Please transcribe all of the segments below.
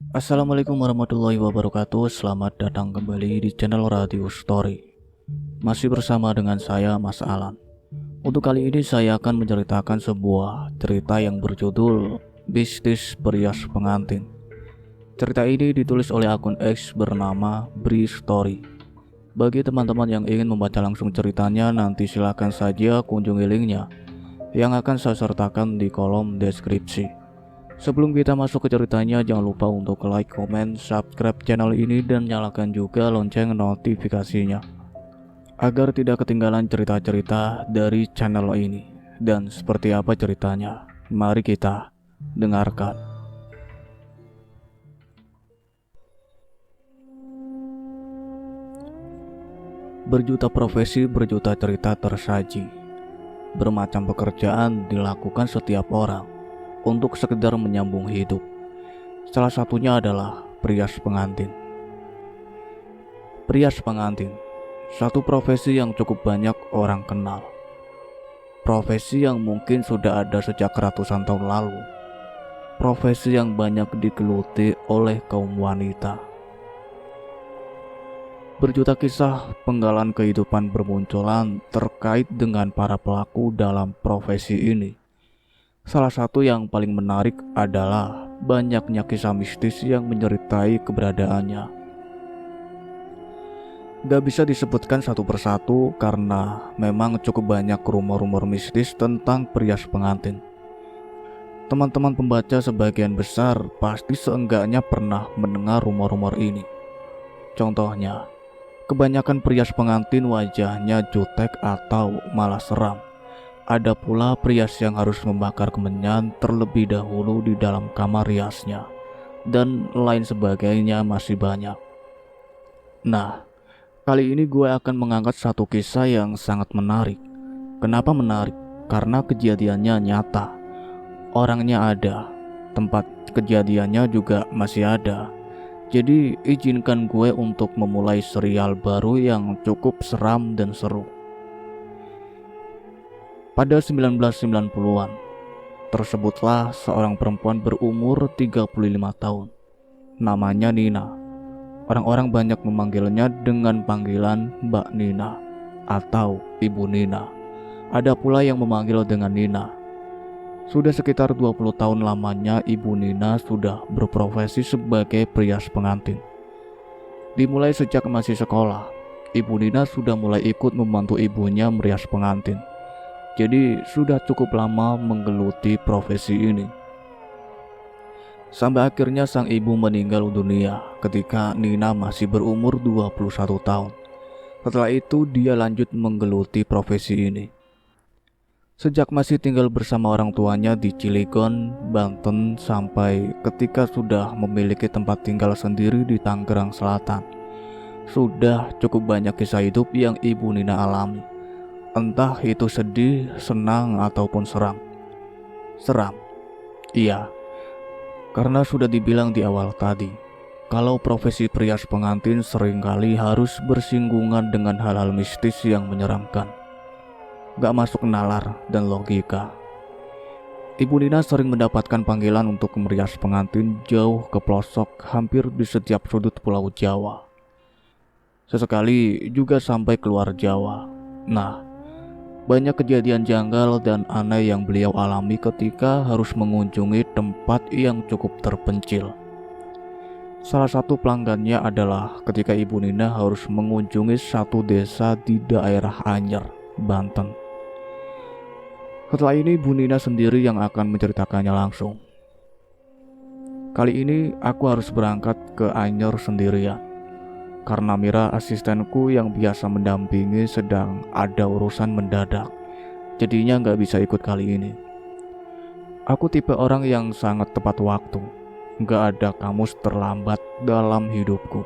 Assalamualaikum warahmatullahi wabarakatuh. Selamat datang kembali di channel Radio Story. Masih bersama dengan saya, Mas Alan. Untuk kali ini saya akan menceritakan sebuah cerita yang berjudul Bisnis Perias Pengantin. Cerita ini ditulis oleh akun X bernama Bri Story. Bagi teman-teman yang ingin membaca langsung ceritanya, nanti silakan saja kunjungi linknya yang akan saya sertakan di kolom deskripsi. Sebelum kita masuk ke ceritanya, jangan lupa untuk like, comment, subscribe channel ini dan nyalakan juga lonceng notifikasinya agar tidak ketinggalan cerita-cerita dari channel ini. Dan seperti apa ceritanya? Mari kita dengarkan. Berjuta profesi, berjuta cerita tersaji. Bermacam pekerjaan dilakukan setiap orang untuk sekedar menyambung hidup. Salah satunya adalah perias pengantin. Perias pengantin, satu profesi yang cukup banyak orang kenal. Profesi yang mungkin sudah ada sejak ratusan tahun lalu. Profesi yang banyak digeluti oleh kaum wanita. Berjuta kisah penggalan kehidupan bermunculan terkait dengan para pelaku dalam profesi ini. Salah satu yang paling menarik adalah banyaknya kisah mistis yang menyertai keberadaannya. Gak bisa disebutkan satu persatu karena memang cukup banyak rumor-rumor mistis tentang perias pengantin. Teman-teman pembaca sebagian besar pasti seenggaknya pernah mendengar rumor-rumor ini. Contohnya, kebanyakan perias pengantin wajahnya jutek atau malah seram. Ada pula perias yang harus membakar kemenyan terlebih dahulu di dalam kamar riasnya, dan lain sebagainya masih banyak. Nah, kali ini gue akan mengangkat satu kisah yang sangat menarik. Kenapa menarik? Karena kejadiannya nyata. Orangnya ada, tempat kejadiannya juga masih ada. Jadi izinkan gue untuk memulai serial baru yang cukup seram dan seru. Pada 1990-an, tersebutlah seorang perempuan berumur 35 tahun. Namanya Nina. Orang-orang banyak memanggilnya dengan panggilan Mbak Nina atau Ibu Nina. Ada pula yang memanggil dengan Nina. Sudah sekitar 20 tahun lamanya Ibu Nina sudah berprofesi sebagai perias pengantin. Dimulai sejak masih sekolah, Ibu Nina sudah mulai ikut membantu ibunya merias pengantin. Jadi sudah cukup lama menggeluti profesi ini. Sampai akhirnya sang ibu meninggal dunia ketika Nina masih berumur 21 tahun. Setelah itu dia lanjut menggeluti profesi ini. Sejak masih tinggal bersama orang tuanya di Cilegon, Banten, sampai ketika sudah memiliki tempat tinggal sendiri di Tangerang Selatan. Sudah cukup banyak kisah hidup yang Ibu Nina alami. Entah itu sedih, senang, ataupun seram. Seram, iya, karena sudah dibilang di awal tadi, kalau profesi perias pengantin seringkali harus bersinggungan dengan hal-hal mistis yang menyeramkan. Gak masuk nalar dan logika. Ibu Nina sering mendapatkan panggilan untuk merias pengantin jauh ke pelosok hampir di setiap sudut pulau Jawa. Sesekali juga sampai keluar Jawa. Nah, banyak kejadian janggal dan aneh yang beliau alami ketika harus mengunjungi tempat yang cukup terpencil. Salah satu pelanggannya adalah ketika Ibu Nina harus mengunjungi satu desa di daerah Anyer, Banten. Setelah ini Ibu Nina sendiri yang akan menceritakannya langsung. Kali ini aku harus berangkat ke Anyer sendirian. Karena Mira asistenku yang biasa mendampingi sedang ada urusan mendadak, jadinya gak bisa ikut kali ini. Aku tipe orang yang sangat tepat waktu. Gak ada kamus terlambat dalam hidupku.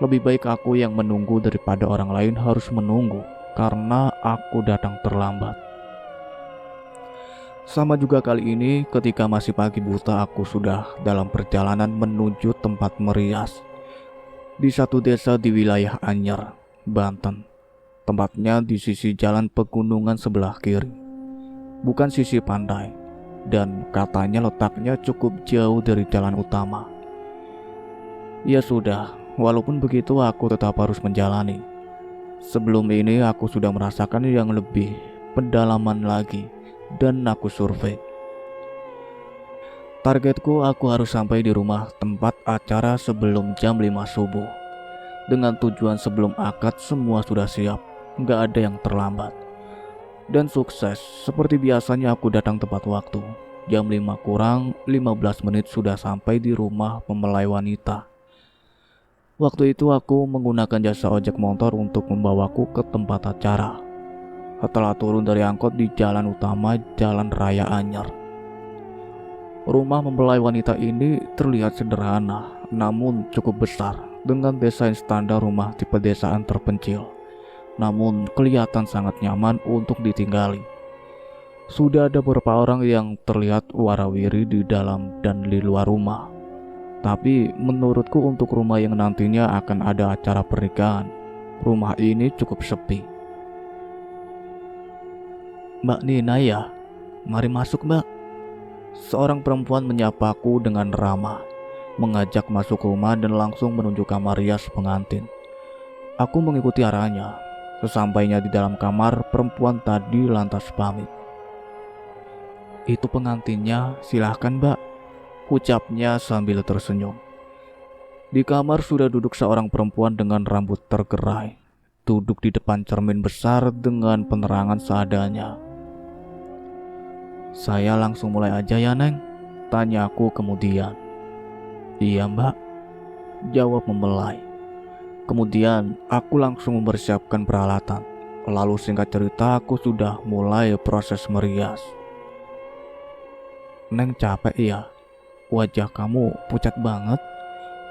Lebih baik aku yang menunggu daripada orang lain harus menunggu karena aku datang terlambat. Sama juga kali ini ketika masih pagi buta aku sudah dalam perjalanan menuju tempat merias di satu desa di wilayah Anyer, Banten. Tempatnya di sisi jalan pegunungan sebelah kiri, bukan sisi pantai, dan katanya letaknya cukup jauh dari jalan utama. Ya sudah, walaupun begitu aku tetap harus menjalani. Sebelum ini aku sudah merasakan yang lebih pendalaman lagi dan aku survei. Targetku aku harus sampai di rumah tempat acara sebelum jam 5 subuh. Dengan tujuan sebelum akad semua sudah siap, nggak ada yang terlambat. Dan sukses, seperti biasanya aku datang tepat waktu. Jam 5 kurang 15 menit sudah sampai di rumah mempelai wanita. Waktu itu aku menggunakan jasa ojek motor untuk membawaku ke tempat acara. Setelah turun dari angkot di jalan utama Jalan Raya Anyar. Rumah mempelai wanita ini terlihat sederhana, namun cukup besar, dengan desain standar rumah di pedesaan terpencil. Namun kelihatan sangat nyaman untuk ditinggali. Sudah ada beberapa orang yang terlihat warawiri di dalam dan di luar rumah. Tapi menurutku untuk rumah yang nantinya akan ada acara pernikahan, rumah ini cukup sepi. "Mbak Nina ya? Mari masuk, Mbak." Seorang perempuan menyapaku dengan ramah, mengajak masuk rumah dan langsung menuju kamar rias pengantin. Aku mengikuti arahnya. Sesampainya di dalam kamar, perempuan tadi lantas pamit. "Itu pengantinnya, silahkan Mbak," ucapnya sambil tersenyum. Di kamar sudah duduk seorang perempuan dengan rambut tergerai, duduk di depan cermin besar dengan penerangan seadanya. "Saya langsung mulai aja ya, Neng?" tanyaku kemudian. "Iya Mbak," jawab mempelai. Kemudian aku langsung mempersiapkan peralatan. Lalu singkat cerita aku sudah mulai proses merias. "Neng capek ya? Wajah kamu pucat banget."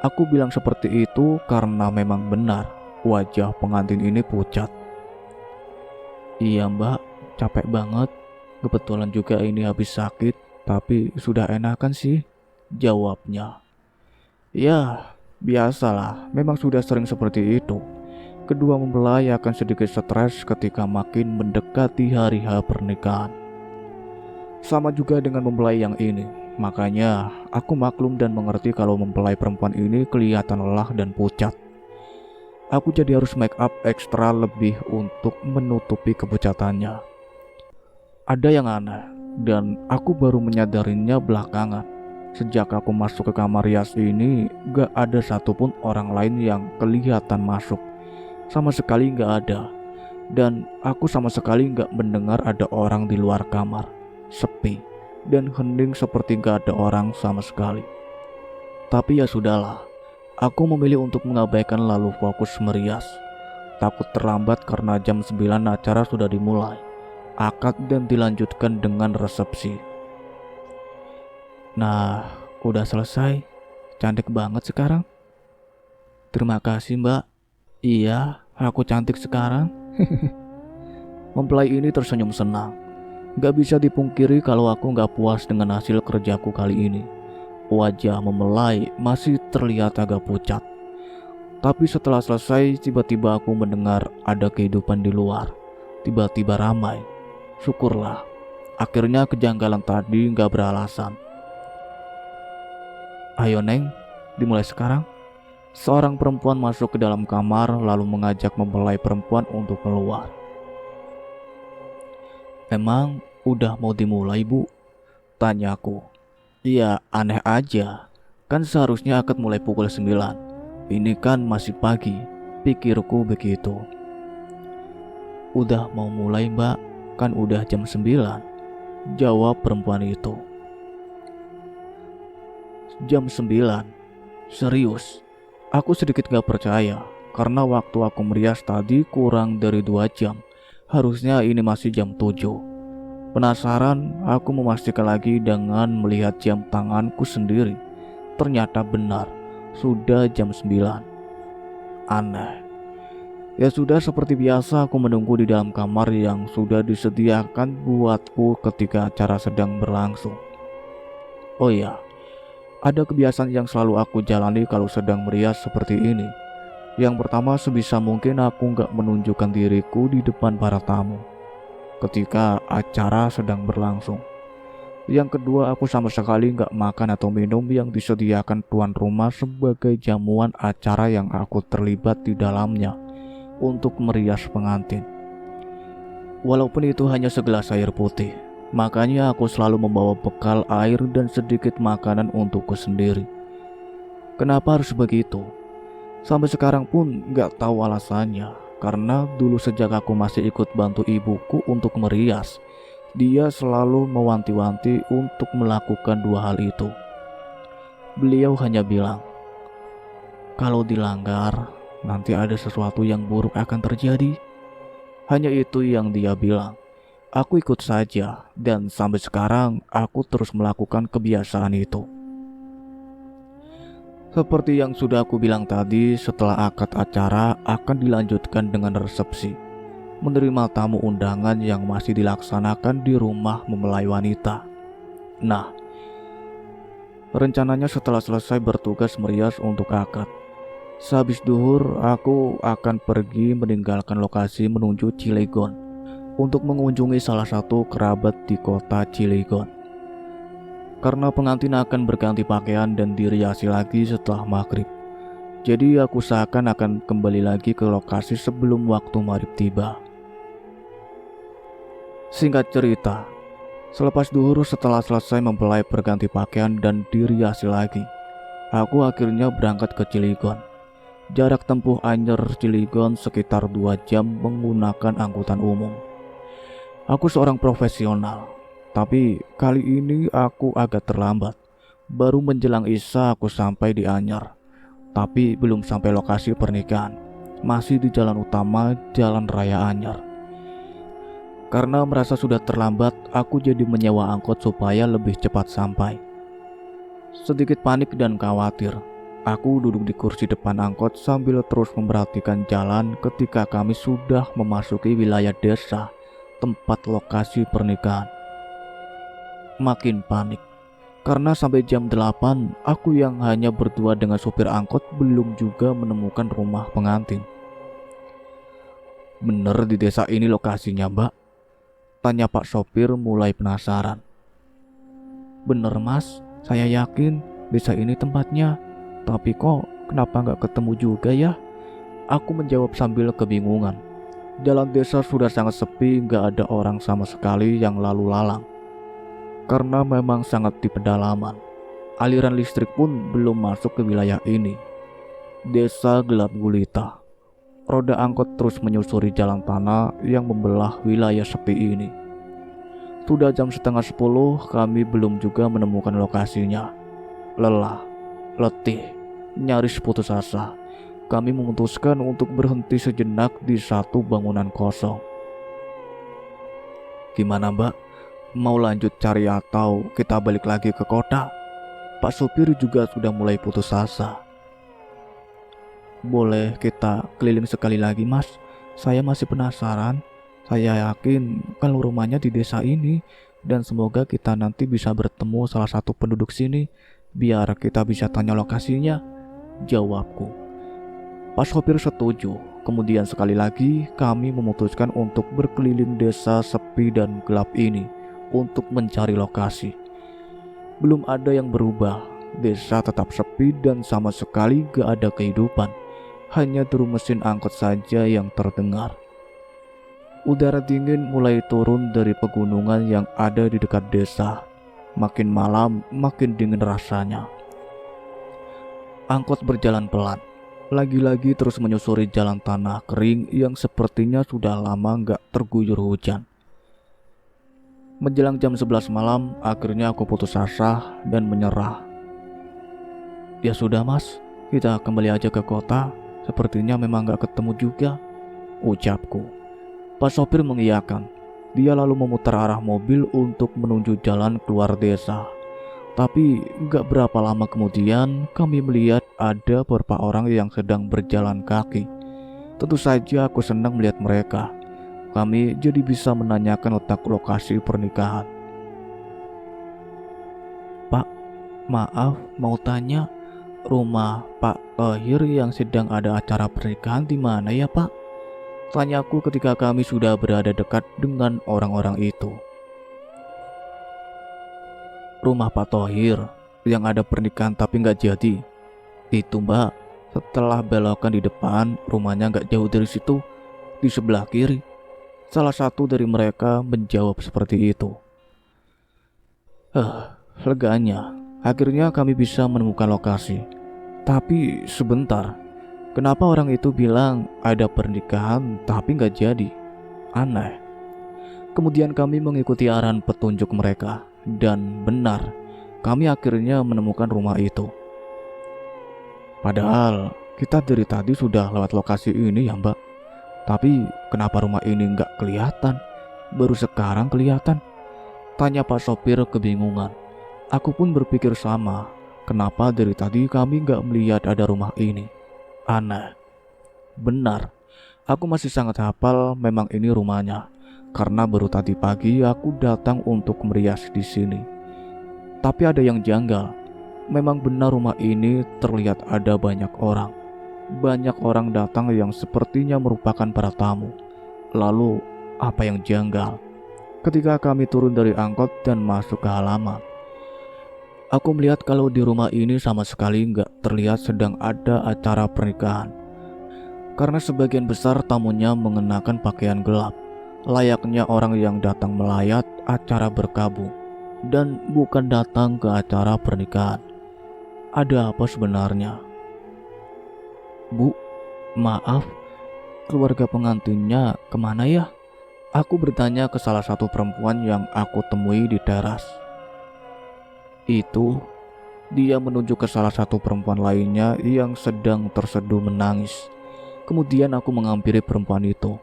Aku bilang seperti itu karena memang benar wajah pengantin ini pucat. "Iya Mbak, capek banget. Kebetulan juga ini habis sakit, tapi sudah enakan sih," jawabnya. Ya, biasalah, memang sudah sering seperti itu. Kedua mempelai akan sedikit stres ketika makin mendekati hari H pernikahan. Sama juga dengan mempelai yang ini. Makanya aku maklum dan mengerti kalau mempelai perempuan ini kelihatan lelah dan pucat. Aku jadi harus make up ekstra lebih untuk menutupi kepucatannya. Ada yang aneh, dan aku baru menyadarinya belakangan. Sejak aku masuk ke kamar rias ini, gak ada satupun orang lain yang kelihatan masuk. Sama sekali gak ada. Dan aku sama sekali gak mendengar ada orang di luar kamar. Sepi dan hening seperti gak ada orang sama sekali. Tapi ya sudahlah, aku memilih untuk mengabaikan lalu fokus merias. Takut terlambat karena jam 9 acara sudah dimulai. Akad dan dilanjutkan dengan resepsi. "Nah, udah selesai. Cantik banget sekarang." "Terima kasih Mbak." "Iya, aku cantik sekarang." Mempelai ini tersenyum senang. Gak bisa dipungkiri kalau aku gak puas dengan hasil kerjaku kali ini. Wajah mempelai masih terlihat agak pucat. Tapi setelah selesai, tiba-tiba aku mendengar ada kehidupan di luar. Tiba-tiba ramai. Syukurlah, akhirnya kejanggalan tadi gak beralasan. "Ayo Neng, dimulai sekarang." Seorang perempuan masuk ke dalam kamar lalu mengajak mempelai perempuan untuk keluar. "Emang udah mau dimulai Bu?" tanyaku. "Iya, aneh aja. Kan seharusnya akad mulai pukul 9. Ini kan masih pagi," pikirku begitu. "Udah mau mulai Mbak, kan udah jam 9, jawab perempuan itu. Jam 9? Serius? Aku sedikit gak percaya, karena waktu aku merias tadi kurang dari 2 jam. Harusnya ini masih jam 7. Penasaran, aku memastikan lagi dengan melihat jam tanganku sendiri. Ternyata benar, sudah jam 9. Aneh. Ya sudah, seperti biasa aku menunggu di dalam kamar yang sudah disediakan buatku ketika acara sedang berlangsung. Oh iya, ada kebiasaan yang selalu aku jalani kalau sedang merias seperti ini. Yang pertama, sebisa mungkin aku gak menunjukkan diriku di depan para tamu ketika acara sedang berlangsung. Yang kedua, aku sama sekali nggak makan atau minum yang disediakan tuan rumah sebagai jamuan acara yang aku terlibat di dalamnya untuk merias pengantin. Walaupun itu hanya segelas air putih, makanya aku selalu membawa bekal air dan sedikit makanan untukku sendiri. Kenapa harus begitu? Sampai sekarang pun nggak tahu alasannya, karena dulu sejak aku masih ikut bantu ibuku untuk merias, dia selalu mewanti-wanti untuk melakukan dua hal itu. Beliau hanya bilang, kalau dilanggar, nanti ada sesuatu yang buruk akan terjadi. Hanya itu yang dia bilang. Aku ikut saja, dan sampai sekarang aku terus melakukan kebiasaan itu. Seperti yang sudah aku bilang tadi, setelah akad acara akan dilanjutkan dengan resepsi, menerima tamu undangan yang masih dilaksanakan di rumah mempelai wanita. Nah, rencananya setelah selesai bertugas merias untuk akad, sehabis duhur aku akan pergi meninggalkan lokasi menuju Cilegon untuk mengunjungi salah satu kerabat di kota Cilegon. Karena pengantin akan berganti pakaian dan diriasi lagi setelah maghrib, jadi aku seakan akan kembali lagi ke lokasi sebelum waktu maghrib tiba. Singkat cerita, selepas duhur setelah selesai mempelai berganti pakaian dan diriasi lagi, aku akhirnya berangkat ke Cilegon. Jarak tempuh Anyer Cilegon sekitar 2 jam menggunakan angkutan umum. Aku seorang profesional, tapi kali ini aku agak terlambat. Baru menjelang Isya aku sampai di Anyer, tapi belum sampai lokasi pernikahan. Masih di jalan utama Jalan Raya Anyer. Karena merasa sudah terlambat, aku jadi menyewa angkot supaya lebih cepat sampai. Sedikit panik dan khawatir, aku duduk di kursi depan angkot sambil terus memperhatikan jalan ketika kami sudah memasuki wilayah desa tempat lokasi pernikahan. Makin panik, karena sampai jam 8 aku yang hanya berdua dengan supir angkot belum juga menemukan rumah pengantin. Bener di desa ini lokasinya, Mbak? Tanya Pak sopir mulai penasaran. Bener mas, saya yakin desa ini tempatnya. Tapi kok kenapa nggak ketemu juga ya? Aku menjawab sambil kebingungan. Jalan desa sudah sangat sepi, nggak ada orang sama sekali yang lalu lalang. Karena memang sangat di pedalaman. Aliran listrik pun belum masuk ke wilayah ini. Desa gelap gulita. Roda angkot terus menyusuri jalan tanah yang membelah wilayah sepi ini. Sudah jam setengah 10, kami belum juga menemukan lokasinya. Lelah, letih, nyaris putus asa. Kami memutuskan untuk berhenti sejenak di satu bangunan kosong. Gimana Mbak? Mau lanjut cari atau kita balik lagi ke kota? Pak supir juga sudah mulai putus asa. Boleh kita keliling sekali lagi mas? Saya masih penasaran. Saya yakin kalau rumahnya di desa ini. Dan semoga kita nanti bisa bertemu salah satu penduduk sini. Biar kita bisa tanya lokasinya. Jawabku. Pak sopir setuju. Kemudian sekali lagi kami memutuskan untuk berkeliling desa sepi dan gelap ini untuk mencari lokasi. Belum ada yang berubah. Desa tetap sepi dan sama sekali gak ada kehidupan. Hanya deru mesin angkot saja yang terdengar. Udara dingin mulai turun dari pegunungan yang ada di dekat desa. Makin malam, makin dingin rasanya. Angkot berjalan pelan. Lagi-lagi terus menyusuri jalan tanah kering yang sepertinya sudah lama gak terguyur hujan. Menjelang jam 11 malam, akhirnya aku putus asa dan menyerah. Ya sudah mas, kita kembali aja ke kota. Sepertinya memang gak ketemu juga, ucapku. Pak sopir mengiyakan. Dia lalu memutar arah mobil untuk menuju jalan keluar desa. Tapi gak berapa lama kemudian kami melihat ada beberapa orang yang sedang berjalan kaki. Tentu saja aku senang melihat mereka. Kami jadi bisa menanyakan letak lokasi pernikahan. Pak, maaf mau tanya. Rumah Pak Kahir yang sedang ada acara pernikahan di mana ya Pak? Tanyaku ketika kami sudah berada dekat dengan orang-orang itu. Rumah Pak Tohir yang ada pernikahan tapi nggak jadi. Itu mbak, setelah belokan di depan, rumahnya nggak jauh dari situ, di sebelah kiri. Salah satu dari mereka menjawab seperti itu. Leganya, akhirnya kami bisa menemukan lokasi. Tapi sebentar, kenapa orang itu bilang ada pernikahan tapi nggak jadi? Aneh. Kemudian kami mengikuti arahan petunjuk mereka, dan benar, kami akhirnya menemukan rumah itu. Padahal kita dari tadi sudah lewat lokasi ini ya mbak. Tapi kenapa rumah ini nggak kelihatan? Baru sekarang kelihatan. Tanya Pak sopir kebingungan. Aku pun berpikir sama. Kenapa dari tadi kami nggak melihat ada rumah ini? Aneh. Benar, aku masih sangat hafal memang ini rumahnya. Karena baru tadi pagi aku datang untuk merias di sini. Tapi ada yang janggal. Memang benar rumah ini terlihat ada banyak orang. Banyak orang datang yang sepertinya merupakan para tamu. Lalu apa yang janggal? Ketika kami turun dari angkot dan masuk ke halaman, aku melihat kalau di rumah ini sama sekali nggak terlihat sedang ada acara pernikahan. Karena sebagian besar tamunya mengenakan pakaian gelap, layaknya orang yang datang melayat acara berkabung dan bukan datang ke acara pernikahan. Ada apa sebenarnya? Bu, maaf, keluarga pengantinnya kemana ya? Aku bertanya ke salah satu perempuan yang aku temui di teras. Itu, dia menunjuk ke salah satu perempuan lainnya yang sedang terseduh menangis. Kemudian aku menghampiri perempuan itu,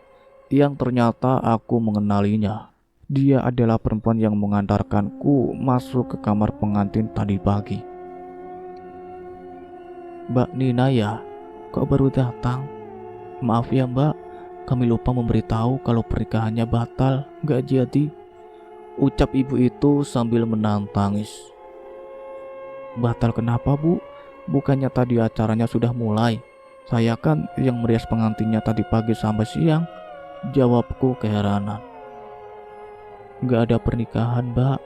yang ternyata aku mengenalinya. Dia adalah perempuan yang mengantarkanku masuk ke kamar pengantin tadi pagi. Mbak Nina ya? Kok baru datang? Maaf ya mbak, kami lupa memberitahu kalau pernikahannya batal, gak jadi. Ucap ibu itu sambil menahan tangis. Batal kenapa bu? Bukannya tadi acaranya sudah mulai? Saya kan yang merias pengantinnya tadi pagi sampai siang. Jawabku keheranan. Gak ada pernikahan mbak.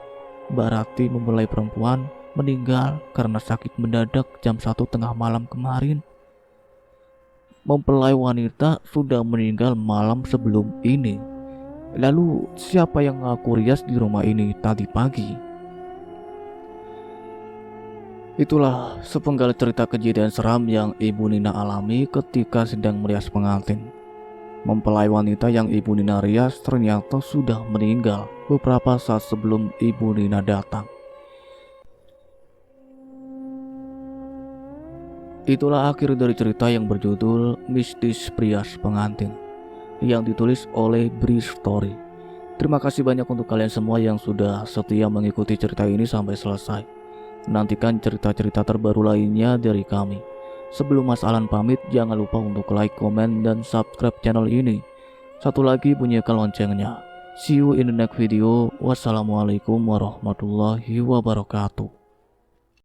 Mbak Rati mempelai perempuan meninggal karena sakit mendadak jam 1 tengah malam kemarin. Mempelai wanita sudah meninggal malam sebelum ini. Lalu siapa yang aku rias di rumah ini tadi pagi? Itulah sepenggal cerita kejadian seram yang Ibu Nina alami ketika sedang merias pengantin. Mempelai wanita yang Ibu Nina rias ternyata sudah meninggal beberapa saat sebelum Ibu Nina datang. Itulah akhir dari cerita yang berjudul Mistis Prias Pengantin yang ditulis oleh Bri Story. Terima kasih banyak untuk kalian semua yang sudah setia mengikuti cerita ini sampai selesai. Nantikan cerita-cerita terbaru lainnya dari kami. Sebelum Mas Alan pamit, jangan lupa untuk like, komen, dan subscribe channel ini. Satu lagi bunyikan loncengnya. See you in the next video. Wassalamualaikum warahmatullahi wabarakatuh.